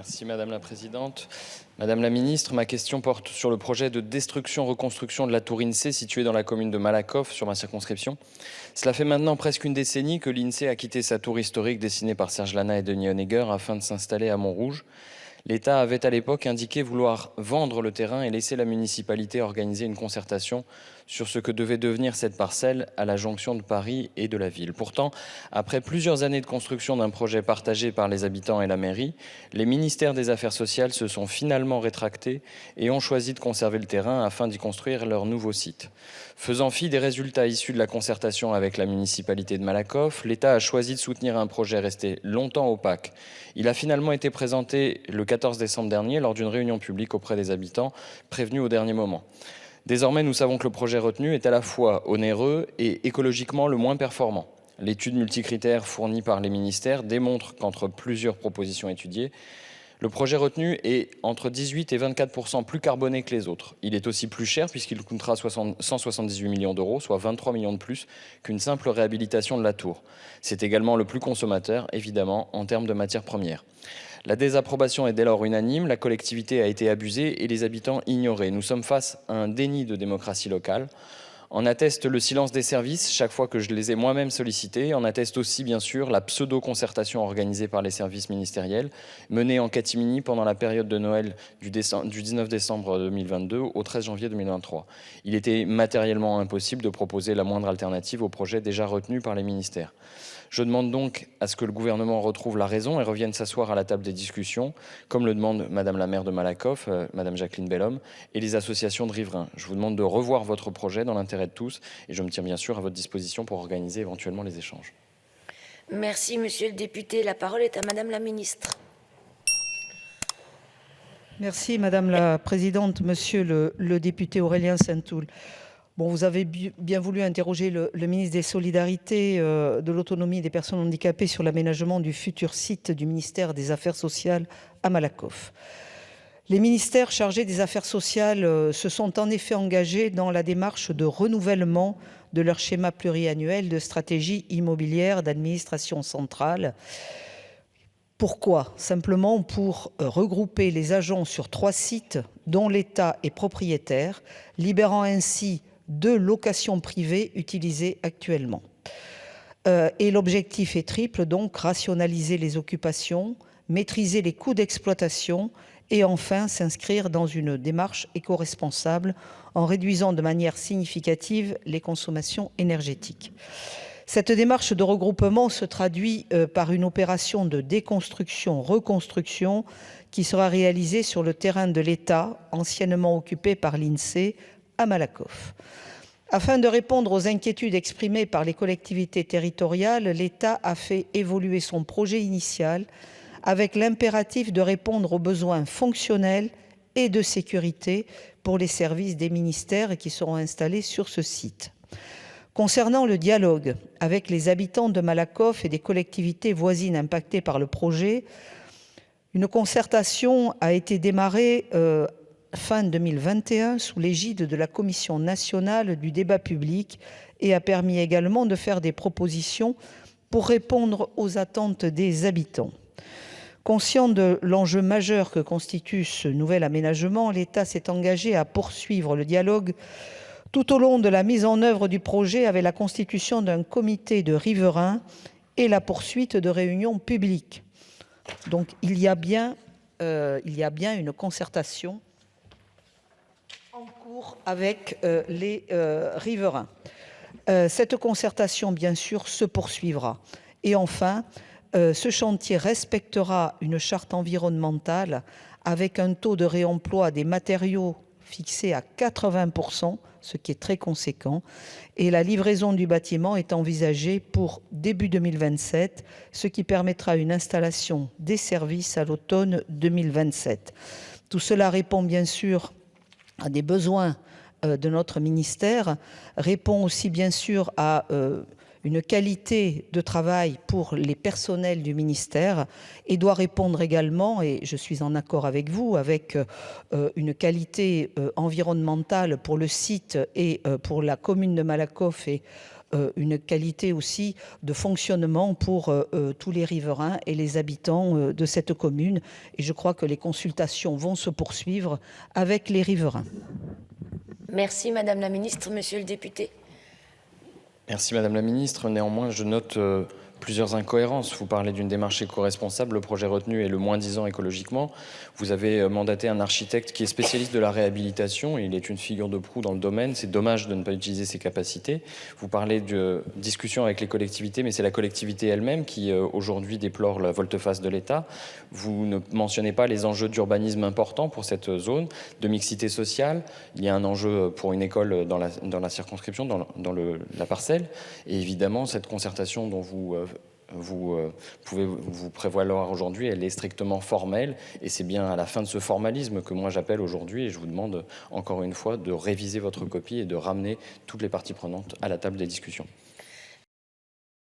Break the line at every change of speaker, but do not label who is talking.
Merci Madame la Présidente. Madame la Ministre, ma question porte sur le projet de destruction-reconstruction de la tour INSEE située dans la commune de Malakoff, sur ma circonscription. Cela fait maintenant presque une décennie que l'INSEE a quitté sa tour historique dessinée par Serge Lana et Denis Honegger afin de s'installer à Montrouge. L'État avait à l'époque indiqué vouloir vendre le terrain et laisser la municipalité organiser une concertation sur ce que devait devenir cette parcelle à la jonction de Paris et de la ville. Pourtant, après plusieurs années de construction d'un projet partagé par les habitants et la mairie, les ministères des Affaires sociales se sont finalement rétractés et ont choisi de conserver le terrain afin d'y construire leur nouveau site. Faisant fi des résultats issus de la concertation avec la municipalité de Malakoff, l'État a choisi de soutenir un projet resté longtemps opaque. Il a finalement été présenté le 14 décembre dernier lors d'une réunion publique auprès des habitants, prévenus au dernier moment. Désormais, nous savons que le projet retenu est à la fois onéreux et écologiquement le moins performant. L'étude multicritère fournie par les ministères démontre qu'entre plusieurs propositions étudiées, le projet retenu est entre 18 et 24% plus carboné que les autres. Il est aussi plus cher puisqu'il coûtera 178 millions d'euros, soit 23 millions de plus qu'une simple réhabilitation de la tour. C'est également le plus consommateur, évidemment, en termes de matières premières. La désapprobation est dès lors unanime, la collectivité a été abusée et les habitants ignorés. Nous sommes face à un déni de démocratie locale. En atteste le silence des services, chaque fois que je les ai moi-même sollicités. En atteste aussi, bien sûr, la pseudo-concertation organisée par les services ministériels, menée en catimini pendant la période de Noël du 19 décembre 2022 au 13 janvier 2023. Il était matériellement impossible de proposer la moindre alternative au projet déjà retenu par les ministères. Je demande donc à ce que le gouvernement retrouve la raison et revienne s'asseoir à la table des discussions, comme le demande Madame la maire de Malakoff, Madame Jacqueline Bellhomme, et les associations de riverains. Je vous demande de revoir votre projet dans l'intérêt de tous et je me tiens bien sûr à votre disposition pour organiser éventuellement les échanges.
Merci, Monsieur le député. La parole est à Madame la ministre.
Merci Madame la Présidente, Monsieur le député Aurélien Saint-Toul. Bon, vous avez bien voulu interroger le ministre des Solidarités, de l'Autonomie et des Personnes handicapées sur l'aménagement du futur site du ministère des Affaires sociales à Malakoff. Les ministères chargés des Affaires sociales se sont en effet engagés dans la démarche de renouvellement de leur schéma pluriannuel de stratégie immobilière d'administration centrale. Pourquoi ? Simplement pour regrouper les agents sur 3 sites dont l'État est propriétaire, libérant ainsi 2 locations privées utilisées actuellement. Et l'objectif est triple, donc rationaliser les occupations, maîtriser les coûts d'exploitation et enfin s'inscrire dans une démarche éco-responsable en réduisant de manière significative les consommations énergétiques. Cette démarche de regroupement se traduit par une opération de déconstruction-reconstruction qui sera réalisée sur le terrain de l'État, anciennement occupé par l'INSEE, à Malakoff. Afin de répondre aux inquiétudes exprimées par les collectivités territoriales, l'État a fait évoluer son projet initial avec l'impératif de répondre aux besoins fonctionnels et de sécurité pour les services des ministères qui seront installés sur ce site. Concernant le dialogue avec les habitants de Malakoff et des collectivités voisines impactées par le projet, une concertation a été démarrée fin 2021 sous l'égide de la Commission nationale du débat public et a permis également de faire des propositions pour répondre aux attentes des habitants. Conscient de l'enjeu majeur que constitue ce nouvel aménagement, l'État s'est engagé à poursuivre le dialogue tout au long de la mise en œuvre du projet avec la constitution d'un comité de riverains et la poursuite de réunions publiques. Donc il y a bien une concertation en cours avec les riverains. Cette concertation, bien sûr, se poursuivra. Et enfin, ce chantier respectera une charte environnementale avec un taux de réemploi des matériaux fixé à 80%, ce qui est très conséquent. Et la livraison du bâtiment est envisagée pour début 2027, ce qui permettra une installation des services à l'automne 2027. Tout cela répond bien sûr à des besoins de notre ministère, répond aussi bien sûr à une qualité de travail pour les personnels du ministère et doit répondre également, et je suis en accord avec vous, avec une qualité environnementale pour le site et pour la commune de Malakoff et une qualité aussi de fonctionnement pour tous les riverains et les habitants de cette commune. Et je crois que les consultations vont se poursuivre avec les riverains.
Merci Madame la Ministre, Monsieur le député.
Merci Madame la Ministre. Néanmoins, je note plusieurs incohérences. Vous parlez d'une démarche éco-responsable. Le projet retenu est le moins-disant écologiquement. Vous avez mandaté un architecte qui est spécialiste de la réhabilitation. Il est une figure de proue dans le domaine. C'est dommage de ne pas utiliser ses capacités. Vous parlez de discussion avec les collectivités, mais c'est la collectivité elle-même qui aujourd'hui déplore la volte-face de l'État. Vous ne mentionnez pas les enjeux d'urbanisme importants pour cette zone, de mixité sociale. Il y a un enjeu pour une école dans la circonscription, dans la parcelle. Et évidemment, cette concertation dont vous pouvez vous prévaloir aujourd'hui, elle est strictement formelle, et c'est bien à la fin de ce formalisme que moi j'appelle aujourd'hui, et je vous demande encore une fois de réviser votre copie et de ramener toutes les parties prenantes à la table des discussions.